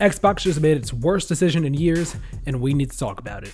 Xbox just made its worst decision in years, and we need to talk about it.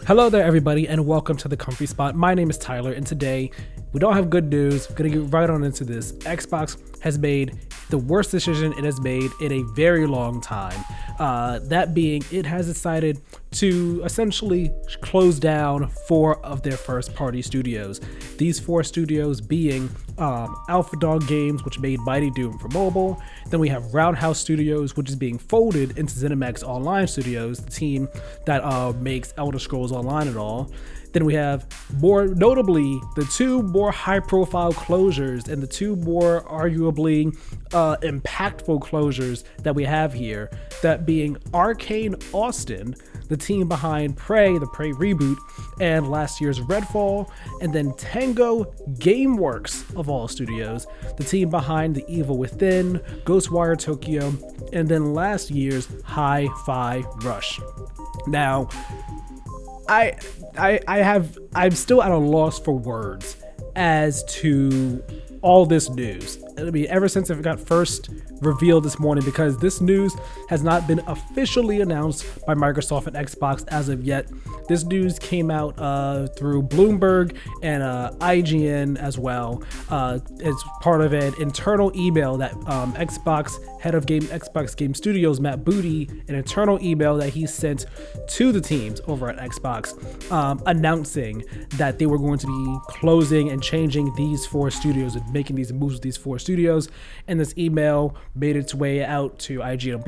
Hello there, everybody, and welcome to The Comfy Spot. My name is Tyler, and today we don't have good news. We're going to get right on into this. Xbox has made the worst decision it has made in a very long time. That being, it has decided to essentially close down 4 of their first-party studios. These 4 studios being Alpha Dog Games, which made Mighty Doom for mobile. Then we have Roundhouse Studios, which is being folded into ZeniMax Online Studios, the team that makes Elder Scrolls Online and all. Then we have, more notably, the 2 more high-profile closures and the 2 more arguably impactful closures that we have here. That being Arkane Austin, the team behind Prey, the Prey reboot, and last year's Redfall, and then Tango Gameworks of all studios, the team behind The Evil Within, Ghostwire Tokyo, and then last year's Hi-Fi Rush. Now, I'm still at a loss for words as to all this news. I mean, ever since it got first revealed this morning, because this news has not been officially announced by Microsoft and Xbox as of yet. This news came out through Bloomberg and IGN as well. It's part of an internal email that Xbox head of Xbox Game Studios, Matt Booty, an internal email that he sent to the teams over at Xbox, announcing that they were going to be closing and changing these 4 studios and making these moves with these 4 studios. And this email made its way out to IGN and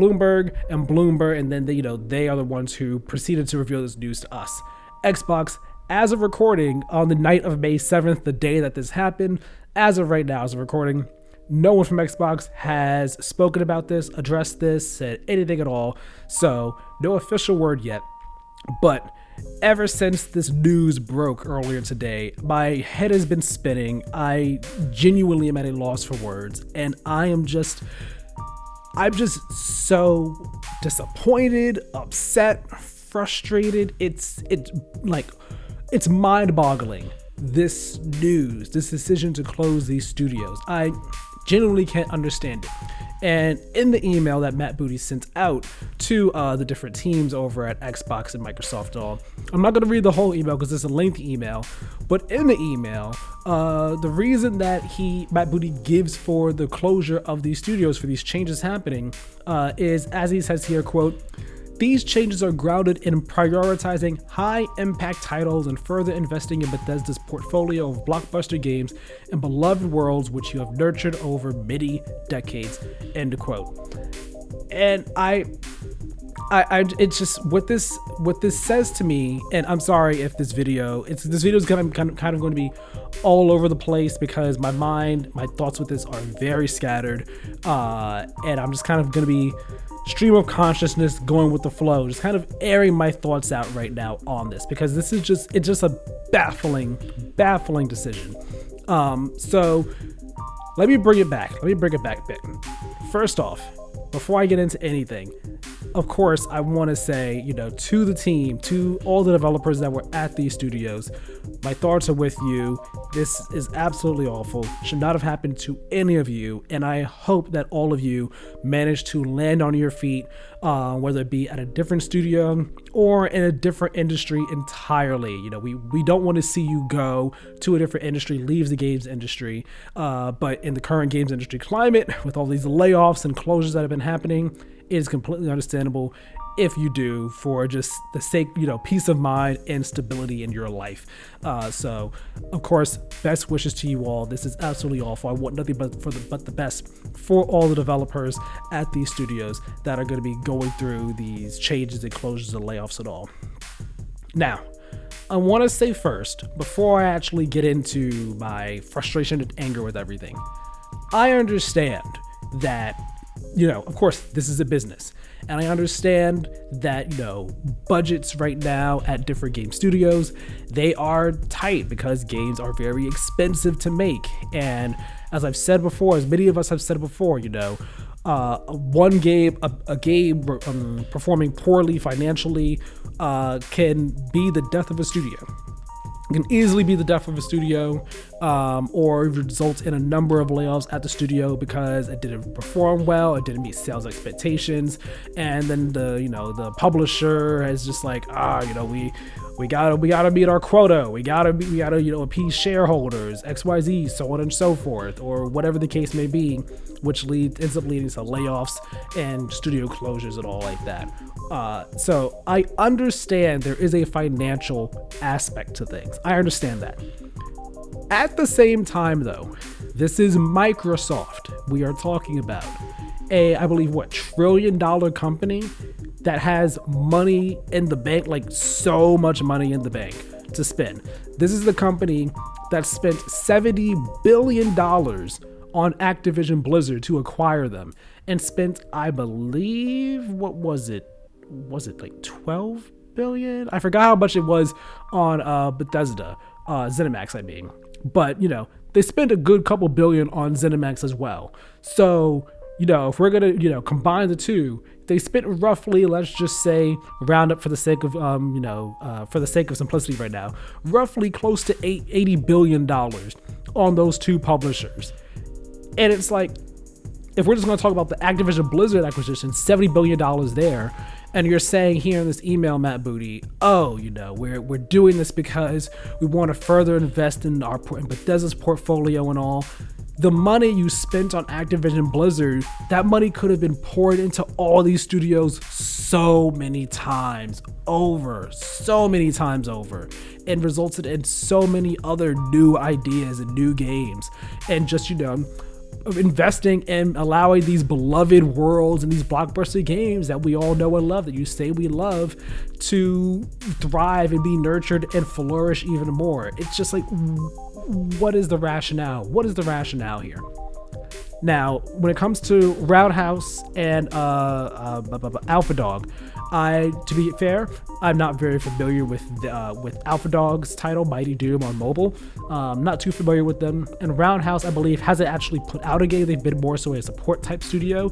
Bloomberg, and then they are the ones who proceeded to reveal this news to us. Xbox, as of recording on the night of May 7th, the day that this happened, as of right now, as of recording, no one from Xbox has spoken about this, addressed this, said anything at all. So no official word yet. But ever since this news broke earlier today, my head has been spinning. I genuinely am at a loss for words, and I'm just so disappointed, upset, frustrated. It's mind-boggling. This news, this decision to close these studios, I genuinely can't understand it. And in the email that Matt Booty sent out to the different teams over at Xbox and Microsoft and all, I'm not going to read the whole email because it's a lengthy email, but in the email, the reason that Matt Booty gives for the closure of these studios, for these changes happening, is, as he says here, quote, "These changes are grounded in prioritizing high-impact titles and further investing in Bethesda's portfolio of blockbuster games and beloved worlds which you have nurtured over many decades." End quote. And it's just what this says to me. And I'm sorry if this video is kind of going to be all over the place because my thoughts with this are very scattered, and I'm just kind of going to be stream of consciousness, going with the flow, just kind of airing my thoughts out right now on this, because this is just a baffling decision. So let me bring it back a bit. First off, before I get into anything, of course, I want to say, to the team, to all the developers that were at these studios, my thoughts are with you. This is absolutely awful. Should not have happened to any of you. And I hope that all of you manage to land on your feet, whether it be at a different studio or in a different industry entirely. We don't want to see you go to a different industry, leave the games industry. But in the current games industry climate, with all these layoffs and closures that have been happening, it is completely understandable if you do, for just the sake, peace of mind and stability in your life. So, of course, best wishes to you all. This is absolutely awful. I want nothing but the best for all the developers at these studios that are going to be going through these changes and closures and layoffs and all. Now, I want to say first, before I actually get into my frustration and anger with everything, I understand that, of course, this is a business. And I understand that, budgets right now at different game studios, they are tight because games are very expensive to make. And as I've said before, as many of us have said before, one game, a game performing poorly financially can be the death of a studio. can easily be the death of a studio, or result in a number of layoffs at the studio because it didn't perform well, it didn't meet sales expectations, and then the publisher is just like, we gotta meet our quota, we gotta appease shareholders, XYZ, so on and so forth, or whatever the case may be, which ends up leading to layoffs and studio closures and all like that. So I understand there is a financial aspect to things. I understand that. At the same time, though, this is Microsoft. We are talking about I believe, $1 trillion company that has money in the bank, like so much money in the bank to spend. This is the company that spent $70 billion on Activision Blizzard to acquire them, and spent, I believe, what was it? Was it like 12 billion? I forgot how much it was on Bethesda, ZeniMax, I mean. But, they spent a good couple billion on ZeniMax as well. So, if we're going to, combine the two, they spent roughly, let's just say, round up for the sake of, for the sake of simplicity right now, roughly close to $80 billion on those two publishers. And it's like, if we're just going to talk about the Activision Blizzard acquisition, $70 billion there, and you're saying here in this email, Matt Booty, we're doing this because we want to further invest in Bethesda's portfolio and all. The money you spent on Activision Blizzard, that money could have been poured into all these studios so many times over, and resulted in so many other new ideas and new games, and just, investing and allowing these beloved worlds and these blockbuster games that we all know and love, that you say we love, to thrive and be nurtured and flourish even more. It's just like, what is the rationale? What is the rationale here? Now, when it comes to Roundhouse and Alpha Dog, to be fair, I'm not very familiar with Alpha Dog's title, Mighty Doom, on mobile. Not too familiar with them. And Roundhouse, I believe, hasn't actually put out a game. They've been more so a support type studio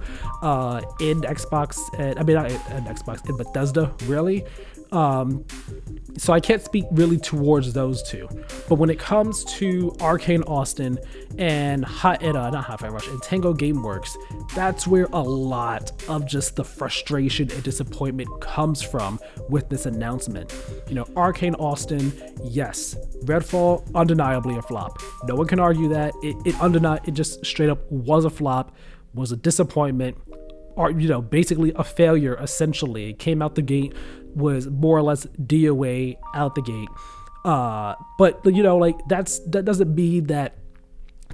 in Xbox. In Bethesda, really. So I can't speak really towards those two. But when it comes to Arkane Austin and not Hi-Fi Rush, and Tango Gameworks, that's where a lot of just the frustration and disappointment comes from with this announcement. Arkane Austin, yes, Redfall, undeniably a flop. No one can argue that. It just straight up was a flop, was a disappointment, or basically a failure. Essentially, it came out the gate, was more or less DOA out the gate. But that doesn't mean that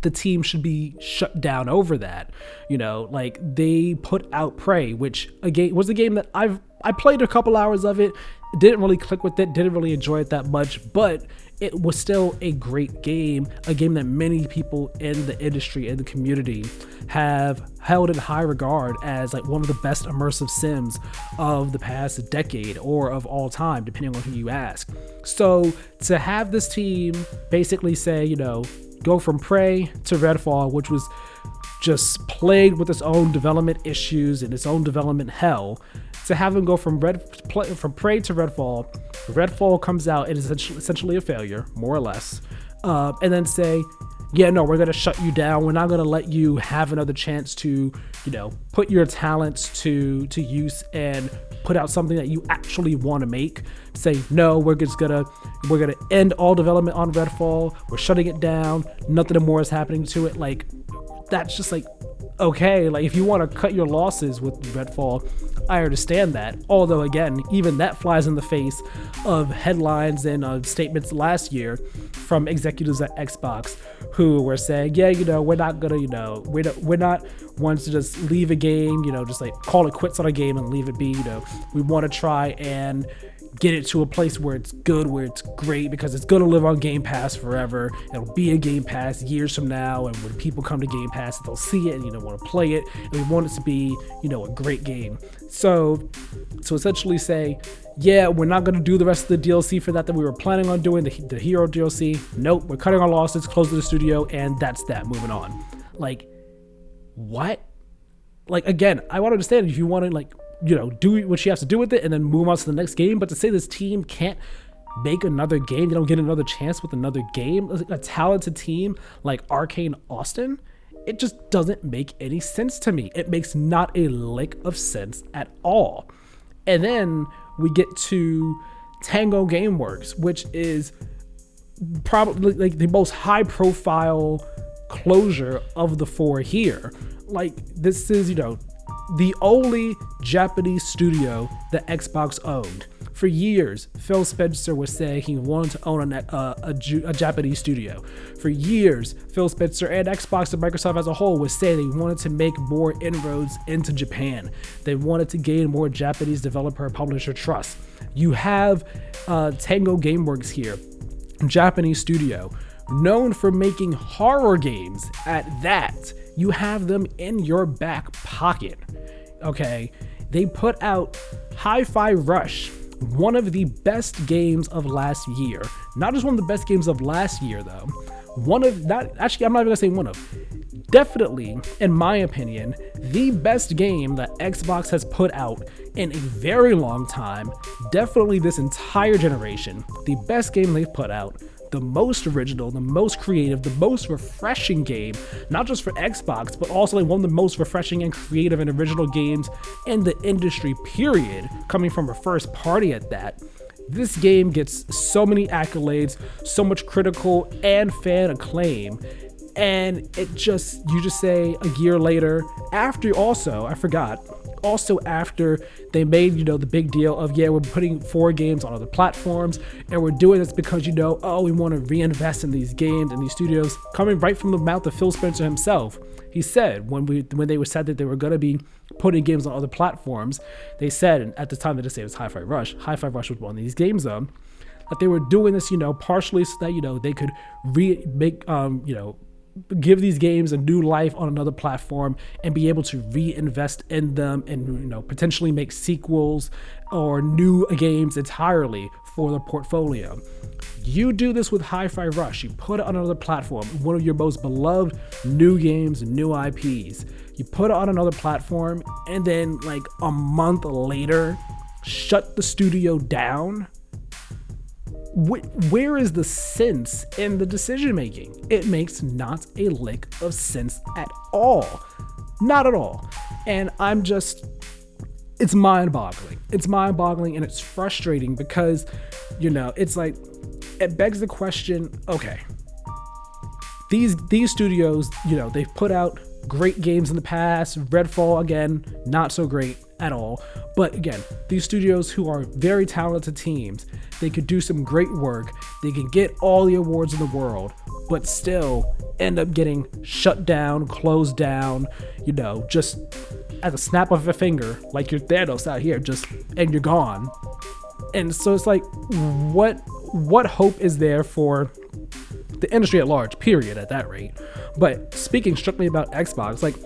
the team should be shut down over that. They put out Prey, which again was a game that I played a couple hours of it, didn't really click with it, didn't really enjoy it that much, but it was still a great game, a game that many people in the industry and the community have held in high regard as like one of the best immersive sims of the past decade or of all time, depending on who you ask. So to have this team basically say, go from Prey to Redfall, which was just plagued with its own development issues and its own development hell, to have them go from Prey to Redfall. Redfall comes out and is essentially a failure, more or less, and then say, we're going to shut you down. We're not going to let you have another chance to, put your talents to use and put out something that you actually want to make. Say, no, we're gonna end all development on Redfall. We're shutting it down. Nothing more is happening to it. Like, that's just like, okay, like if you want to cut your losses with Redfall, I understand that. Although again, even that flies in the face of headlines and statements last year from executives at Xbox who were saying, we're not gonna, we're not ones to just leave a game, just like call it quits on a game and leave it be. We want to try and get it to a place where it's good, where it's great, because it's going to live on Game Pass forever. It'll be a Game Pass years from now, and when people come to Game Pass, they'll see it and want to play it, and we want it to be a great game. So essentially say, we're not going to do the rest of the DLC for that we were planning on doing, the Hero DLC. Nope, we're cutting our losses, closing the studio, and that's that, moving on. Like, what? Like, again, I want to understand if you want to do what she has to do with it and then move on to the next game, but to say this team can't make another game. They don't get another chance with another game. A talented team like Arkane Austin, it just doesn't make any sense to me. It makes not a lick of sense at all. And then we get to Tango Gameworks, which is probably like the most high profile closure of the four here. Like, this is, the only Japanese studio that Xbox owned. For years, Phil Spencer was saying he wanted to own a Japanese studio. For years, Phil Spencer and Xbox and Microsoft as a whole was saying they wanted to make more inroads into Japan. They wanted to gain more Japanese developer and publisher trust. You have Tango Gameworks here, Japanese studio, known for making horror games at that. You have them in your back pocket. Okay, they put out Hi-Fi Rush, one of the best games of last year. Not just one of the best games of last year, though. I'm not even gonna say one of. Definitely, in my opinion, the best game that Xbox has put out in a very long time. Definitely this entire generation. The best game they've put out. The most original, the most creative, the most refreshing game, not just for Xbox, but also like one of the most refreshing and creative and original games in the industry, period, coming from a first party at that. This game gets so many accolades, so much critical and fan acclaim, and you just say a year later, after they made, the big deal of, we're putting 4 games on other platforms, and we're doing this because, we want to reinvest in these games and these studios, coming right from the mouth of Phil Spencer himself. He said when they said that they were going to be putting games on other platforms, they said, and at the time they just said it was Hi-Fi Rush. Hi-Fi Rush was one of these games, though, that they were doing this, partially so that, they could give these games a new life on another platform and be able to reinvest in them and potentially make sequels or new games entirely for the portfolio. You do this with Hi-Fi Rush. You put it on another platform, one of your most beloved new games, new IPs. You put it on another platform, and then like a month later, shut the studio down. Where is the sense in the decision making? It makes not a lick of sense at all. Not at all. And it's mind-boggling. It's mind-boggling, and it's frustrating because, it's like, it begs the question, okay, these studios, they've put out great games in the past. Redfall, again, not so great at all. But again, these studios who are very talented teams, they could do some great work. They can get all the awards in the world, but still end up getting shut down, closed down, just at the snap of a finger, like you're Thanos out here, and you're gone. And so it's like, what hope is there for the industry at large, period, at that rate? But speaking strictly about Xbox, like,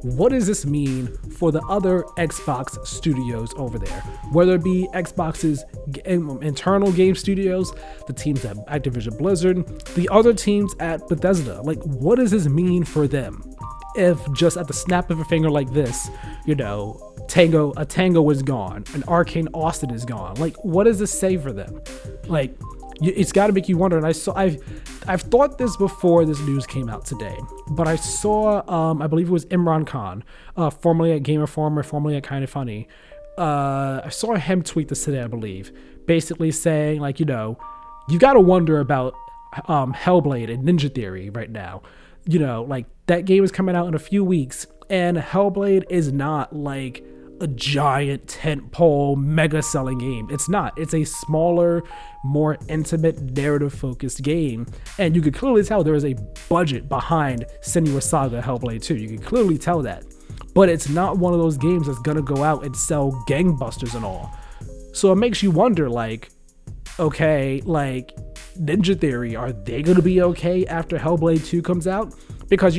what does this mean for the other Xbox studios over there? Whether it be Xbox's internal game studios, the teams at Activision Blizzard, the other teams at Bethesda. Like, what does this mean for them? If just at the snap of a finger like this, Tango is gone, and Arkane Austin is gone. Like, what does this say for them? Like, it's got to make you wonder. And I've thought this before this news came out today, but I saw, I believe it was Imran Khan, formerly at Game Informer, formerly at Kinda Funny. I saw him tweet this today, I believe, basically saying, like, you got to wonder about Hellblade and Ninja Theory right now. Like, that game is coming out in a few weeks, and Hellblade is not like a giant tentpole mega selling game. It's not. It's a smaller, more intimate, narrative focused game, and you could clearly tell there is a budget behind Senua's Saga Hellblade 2. You can clearly tell that, but it's not one of those games that's gonna go out and sell gangbusters and all. So it makes you wonder, like, okay, like, Ninja Theory, are they gonna be okay after Hellblade 2 comes out? Because,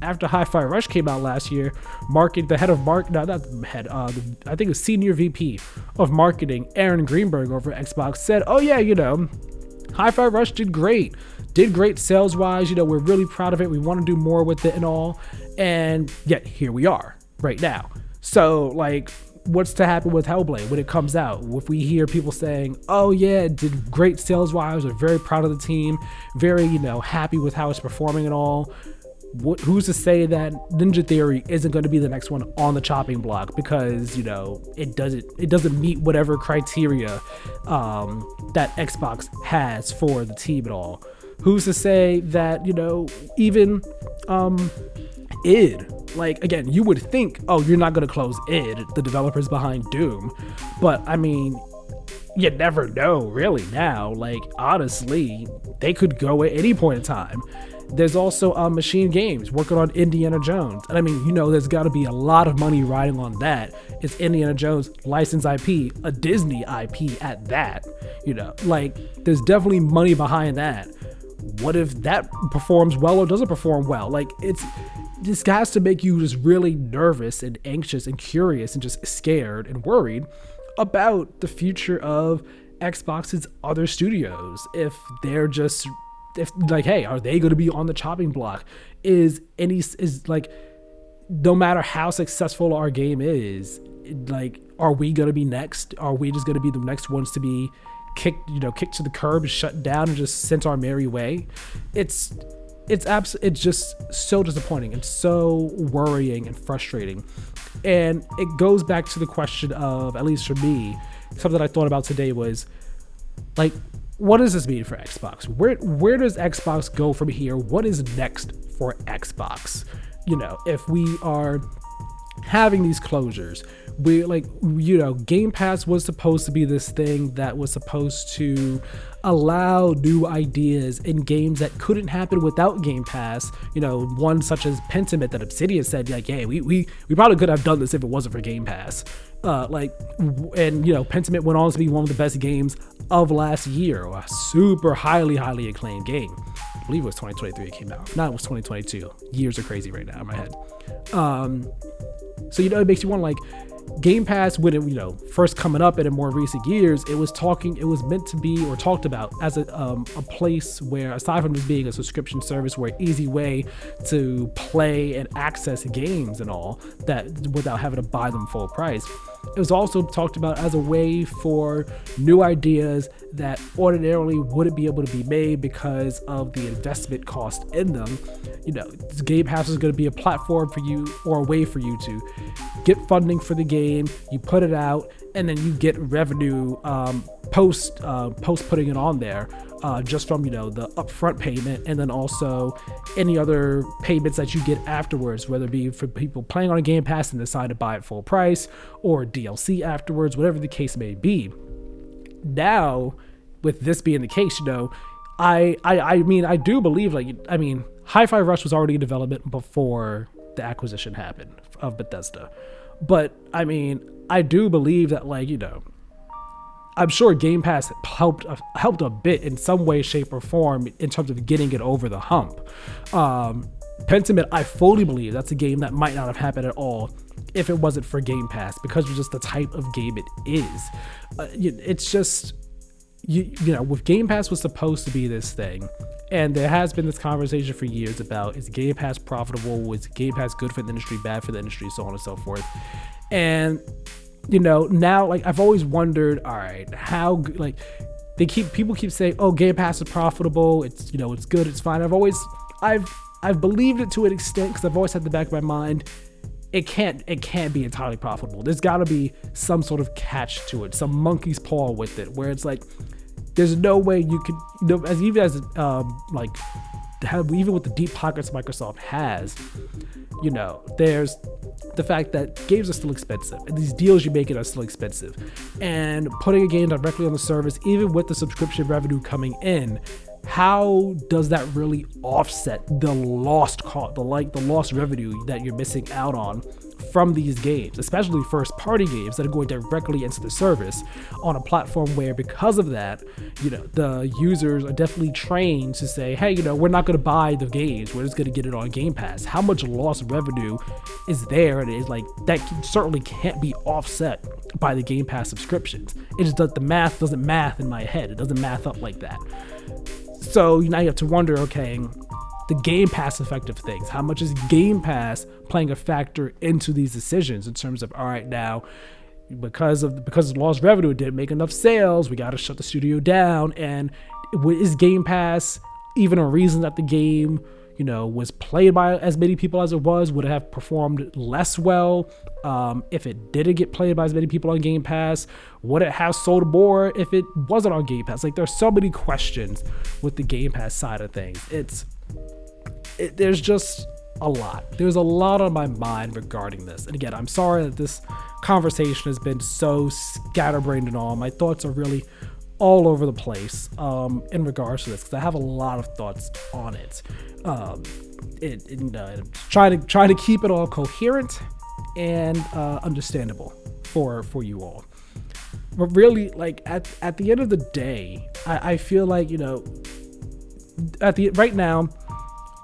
after Hi-Fi Rush came out last year, I think it was senior VP of marketing, Aaron Greenberg over at Xbox, said, oh yeah, Hi-Fi Rush did great sales wise, we're really proud of it, we want to do more with it and all, and yet here we are right now. So, like, what's to happen with Hellblade when it comes out? If we hear people saying, oh yeah, it did great sales wise, we're very proud of the team, very, happy with how it's performing and all. Who's to say that Ninja Theory isn't going to be the next one on the chopping block because, it doesn't meet whatever criteria that Xbox has for the team at all? Who's to say that, even id, like, again, you would think, oh, you're not going to close id, the developers behind Doom, but I mean, you never know really now. Like, honestly, they could go at any point in time. There's also Machine Games working on Indiana Jones, and I mean, there's got to be a lot of money riding on that. It's Indiana Jones licensed IP, a Disney IP at that. Like, there's definitely money behind that. What if that performs well or doesn't perform well? Like, this has to make you just really nervous and anxious and curious and just scared and worried about the future of Xbox's other studios. If hey, are they going to be on the chopping block? No matter how successful our game is, like, are we going to be next? Are we just going to be the next ones to be kicked to the curb, shut down, and just sent our merry way? It's just so disappointing and so worrying and frustrating. And it goes back to the question of, at least for me, something that I thought about today was, like, what does this mean for Xbox? Where does Xbox go from here? What is next for Xbox? If we are having these closures, Game Pass was supposed to be this thing that was supposed to allow new ideas in games that couldn't happen without Game Pass. One such as Pentiment, that Obsidian said, like, hey, we probably could have done this if it wasn't for Game Pass. Pentiment went on to be one of the best games of last year, a super highly acclaimed game. I believe it was 2023 it came out. No, it was 2022. Years are crazy right now in my head. So it makes you want, like, Game Pass, when it first coming up and in more recent years, it was meant to be, or talked about as a place where, aside from just being a subscription service, where an easy way to play and access games and all that without having to buy them full price. It was also talked about as a way for new ideas that ordinarily wouldn't be able to be made because of the investment cost in them. Game Pass is going to be a platform for you, or a way for you to get funding for the game. You put it out, and then you get revenue post putting it on there, just from the upfront payment, and then also any other payments that you get afterwards, whether it be for people playing on a Game Pass and decide to buy it full price, or DLC afterwards, whatever the case may be. Now, with this being the case, I do believe, Hi-Fi Rush was already in development before the acquisition happened of Bethesda. But I do believe that, I'm sure Game Pass helped a bit in some way, shape, or form in terms of getting it over the hump. Pentiment, I fully believe that's a game that might not have happened at all if it wasn't for Game Pass, because of just the type of game it is. It's just, with Game Pass was supposed to be this thing, and there has been this conversation for years about, is Game Pass profitable? Was Game Pass good for the industry, bad for the industry, so on and so forth. And now, I've always wondered, all right, how, people keep saying, oh, Game Pass is profitable, it's it's good, it's fine. I've believed it to an extent, because I've always had the back of my mind, it can't be entirely profitable. There's got to be some sort of catch to it, some monkey's paw with it, where it's like, there's no way you could, even with the deep pockets Microsoft has, there's the fact that games are still expensive, and these deals you're making are still expensive, and putting a game directly on the service, even with the subscription revenue coming in, how does that really offset the lost cost, the lost revenue that you're missing out on from these games, especially first party games that are going directly into the service on a platform where, because of that, the users are definitely trained to say, hey, we're not going to buy the games, we're just going to get it on Game Pass. How much lost revenue is there? And it's that certainly can't be offset by the Game Pass subscriptions. It just does, the math doesn't math in my head. It doesn't math up like that. So now you have to wonder, okay, the Game Pass effect of things. How much is Game Pass playing a factor into these decisions in terms of, all right, now because of lost revenue, it didn't make enough sales. We got to shut the studio down. And is Game Pass even a reason that the game, was played by as many people as it was? Would it have performed less well if it didn't get played by as many people on Game Pass? Would it have sold more if it wasn't on Game Pass? Like, there's so many questions with the Game Pass side of things. There's just a lot. There's a lot on my mind regarding this. And again, I'm sorry that this conversation has been so scatterbrained and all. My thoughts are really all over the place in regards to this, because I have a lot of thoughts on it. Trying to keep it all coherent and understandable for you all. But really, like, at the end of the day, I feel like, right now,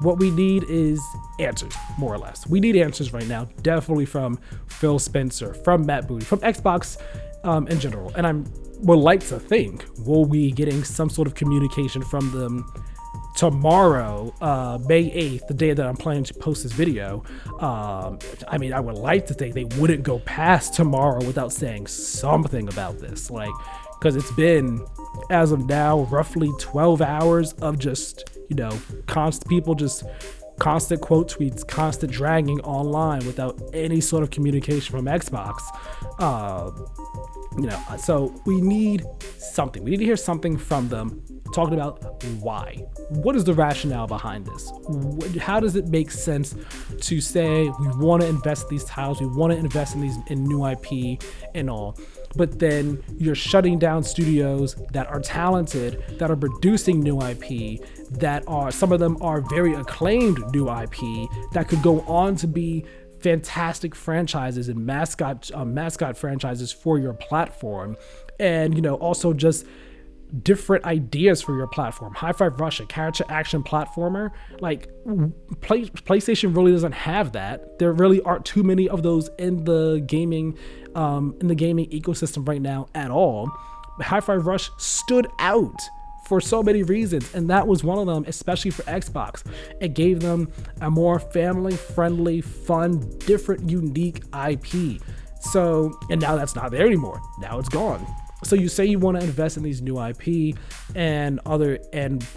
what we need is answers, more or less. We need answers right now, definitely from Phil Spencer, from Matt Booty, from Xbox in general. And I would like to think we'll be getting some sort of communication from them tomorrow, May 8th, the day that I'm planning to post this video. I would like to think they wouldn't go past tomorrow without saying something about this, like, because it's been, as of now, roughly 12 hours of just, constant quote tweets, constant dragging online without any sort of communication from Xbox. So we need something. We need to hear something from them talking about why. What is the rationale behind this? How does it make sense to say we want to invest in these titles, we want to invest in new IP and all, but then you're shutting down studios that are talented, that are producing new IP, that are, some of them are very acclaimed new IP that could go on to be fantastic franchises and mascot franchises for your platform, and also just different ideas for your platform. Hi-Fi Rush, a character action platformer, like PlayStation really doesn't have that. There really aren't too many of those in the gaming ecosystem right now at all. Hi-Fi Rush stood out for so many reasons, and that was one of them, especially for Xbox. It gave them a more family-friendly, fun, different, unique IP. So, and now that's not there anymore. Now it's gone. So you say you want to invest in these new IP and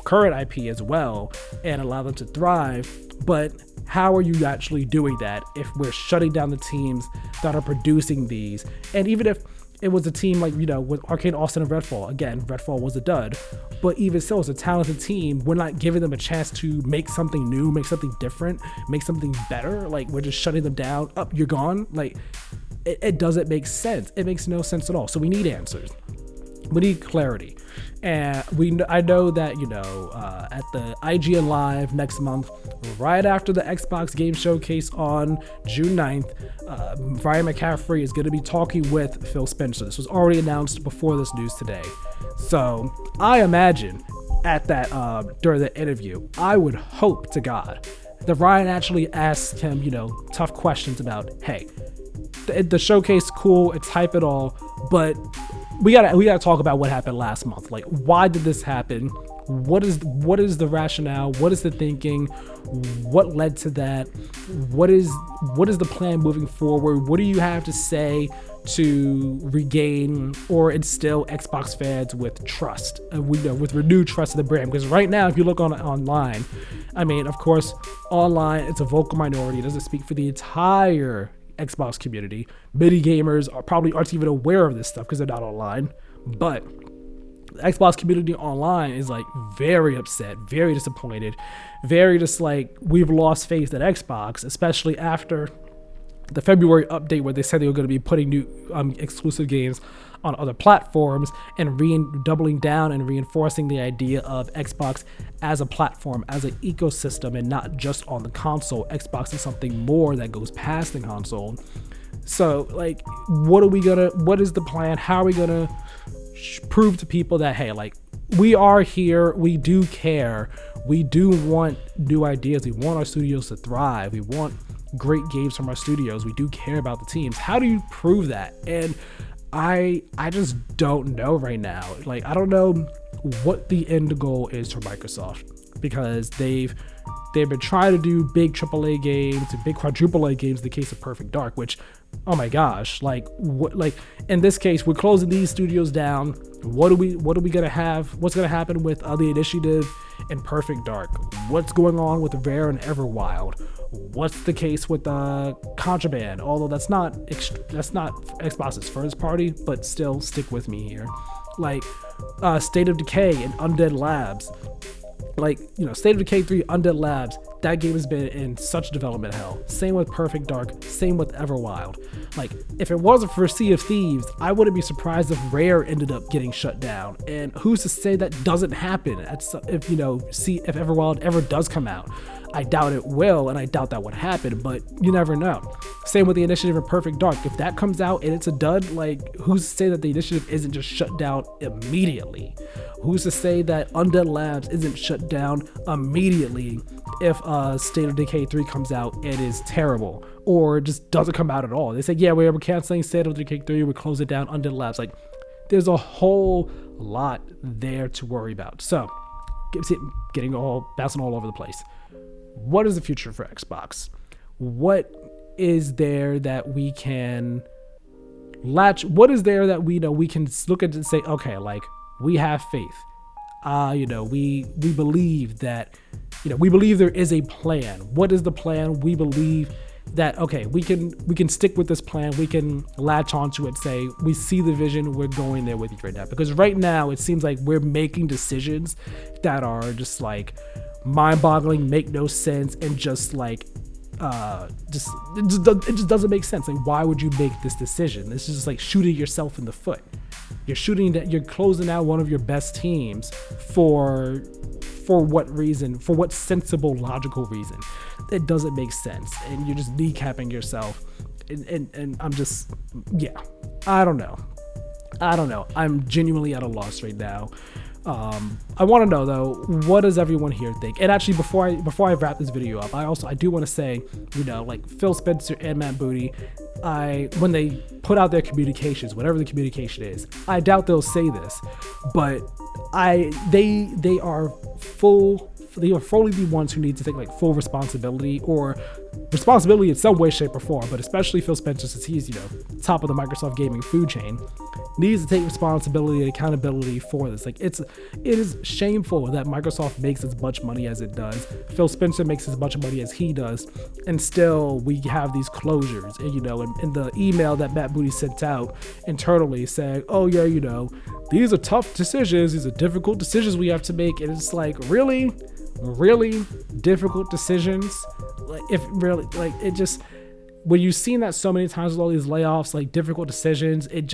current IP as well, and allow them to thrive, but how are you actually doing that if we're shutting down the teams that are producing these? And even if it was a team like, with Arkane Austin and Redfall, again, Redfall was a dud, but even still, it's a talented team. We're not giving them a chance to make something new, make something different, make something better. Like, we're just shutting them down. Up, you're gone. Like, it doesn't make sense. It makes no sense at all. So we need answers. We need clarity. And I know that, at the IGN Live next month, right after the Xbox Game Showcase on June 9th, Ryan McCaffrey is going to be talking with Phil Spencer. This was already announced before this news today. So I imagine at that, during the interview, I would hope to God that Ryan actually asks him, tough questions about, hey, the showcase, cool, it's hype and all, but we gotta talk about what happened last month. Like, why did this happen? What is the rationale? What is the thinking? What led to that? What is the plan moving forward? What do you have to say to regain or instill Xbox fans with trust, with renewed trust in the brand? Because right now, if you look online, of course, online it's a vocal minority. It doesn't speak for the entire Xbox community. Many gamers probably aren't even aware of this stuff because they're not online, but the Xbox community online is like very upset, very disappointed, very just like, we've lost faith in Xbox, especially after the February update where they said they were going to be putting new exclusive games on other platforms and doubling down and reinforcing the idea of Xbox as a platform, as an ecosystem, and not just on the console. Xbox is something more that goes past the console. So, like, what is the plan? How are we gonna prove to people that, hey, like, we are here, we do care, we do want new ideas, we want our studios to thrive, we want great games from our studios, we do care about the teams. How do you prove that? And I just don't know right now. Like, I don't know what the end goal is for Microsoft, because they've They've been trying to do big AAA games and big quadruple A games in the case of Perfect Dark, which, oh my gosh, like what, like in this case, we're closing these studios down. What are we gonna have? What's gonna happen with the Initiative and Perfect Dark? What's going on with Rare and Everwild? What's the case with Contraband? Although that's not Xbox's first party, but still stick with me here. Like State of Decay and Undead Labs. Like, you know, State of Decay 3, Undead Labs, that game has been in such development hell. Same with Perfect Dark, same with Everwild. Like, if it wasn't for Sea of Thieves, I wouldn't be surprised if Rare ended up getting shut down. And who's to say that doesn't happen if Everwild ever does come out? I doubt it will, and I doubt that would happen, but you never know. Same with the Initiative and Perfect Dark. If that comes out and it's a dud, like, who's to say that the Initiative isn't just shut down immediately? Who's to say that Undead Labs isn't shut down immediately if State of Decay 3 comes out and is terrible, or just doesn't come out at all? They say, yeah, we're canceling State of Decay 3, we close it down, Undead Labs. Like, there's a whole lot there to worry about. So, bouncing all over the place. What is the future for Xbox? What is there that we can what is there that we know we can look at and say, okay, like, we have faith. We believe that, we believe there is a plan. What is the plan? We believe that, okay, we can stick with this plan. We can latch onto it, say, we see the vision, we're going there with you right now. Because right now it seems like we're making decisions that are just like mind-boggling, make no sense, and just like it just doesn't make sense. Like, why would you make this decision? This is just like shooting yourself in the foot. You're closing out one of your best teams for what reason? For what sensible, logical reason? It doesn't make sense, and you're just kneecapping yourself. And I'm just, yeah, I don't know. I'm genuinely at a loss right now. I want to know though, what does everyone here think? And actually, before I wrap this video up, I do want to say, like Phil Spencer and Matt Booty, when they put out their communications, whatever the communication is, I doubt they'll say this, but they are fully the ones who need to take like full responsibility in some way, shape, or form. But especially Phil Spencer, since he's top of the Microsoft gaming food chain, needs to take responsibility and accountability for this. Like, it is shameful that Microsoft makes as much money as it does, Phil Spencer makes as much money as he does, and still we have these closures. And in the email that Matt Booty sent out internally saying, oh yeah, these are tough decisions, these are difficult decisions we have to make. And it's like, really difficult decisions? Like, if really, like, it just, when you've seen that so many times with all these layoffs, like difficult decisions, that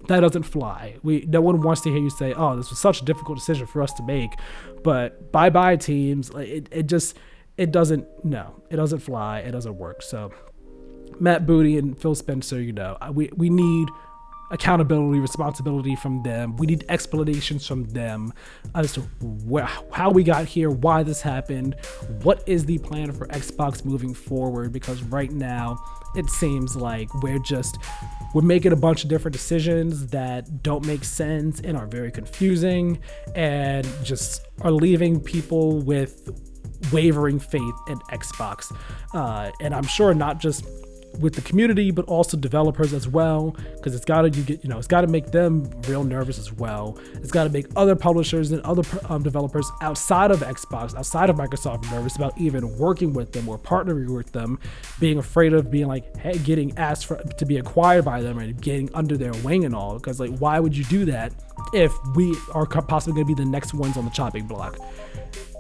doesn't fly. No one wants to hear you say, oh, this was such a difficult decision for us to make, but bye teams. Like, it doesn't fly, it doesn't work. So Matt Booty and Phil Spencer, we need accountability, responsibility from them. We need explanations from them as to how we got here, why this happened, what is the plan for Xbox moving forward, because right now it seems like we're making a bunch of different decisions that don't make sense and are very confusing and just are leaving people with wavering faith in Xbox. And I'm sure not just with the community, but also developers as well, because it's got to make them real nervous as well. It's got to make other publishers and other developers outside of Xbox, outside of Microsoft, nervous about even working with them or partnering with them, being afraid of being like, hey, getting asked to be acquired by them and getting under their wing and all. Because like, why would you do that if we are possibly going to be the next ones on the chopping block?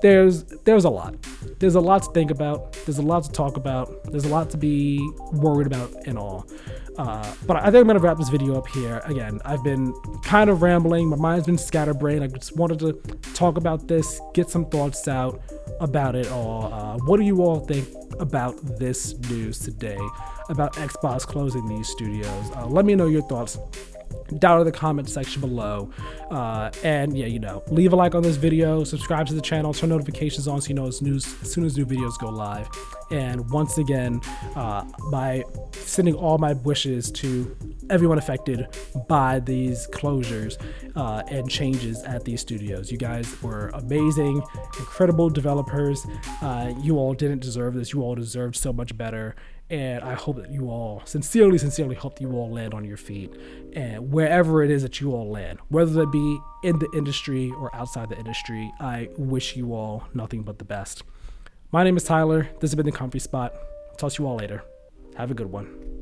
There's a lot. There's a lot to think about. There's a lot to talk about. There's a lot to be worried about and all. But I think I'm going to wrap this video up here. Again, I've been kind of rambling. My mind's been scatterbrained. I just wanted to talk about this, get some thoughts out about it all. What do you all think about this news today, about Xbox closing these studios? Let me know your thoughts down in the comment section below. And yeah, leave a like on this video, subscribe to the channel, turn notifications on so you know as soon as new videos go live. And once again, by sending all my wishes to everyone affected by these closures and changes at these studios. You guys were amazing, incredible developers. You all didn't deserve this. You all deserved so much better. And I hope that you all sincerely hope that you all land on your feet, and wherever it is that you all land, whether that be in the industry or outside the industry, I wish you all nothing but the best. My name is Tyler. This has been The Comfy Spot. I'll talk to you all later. Have a good one.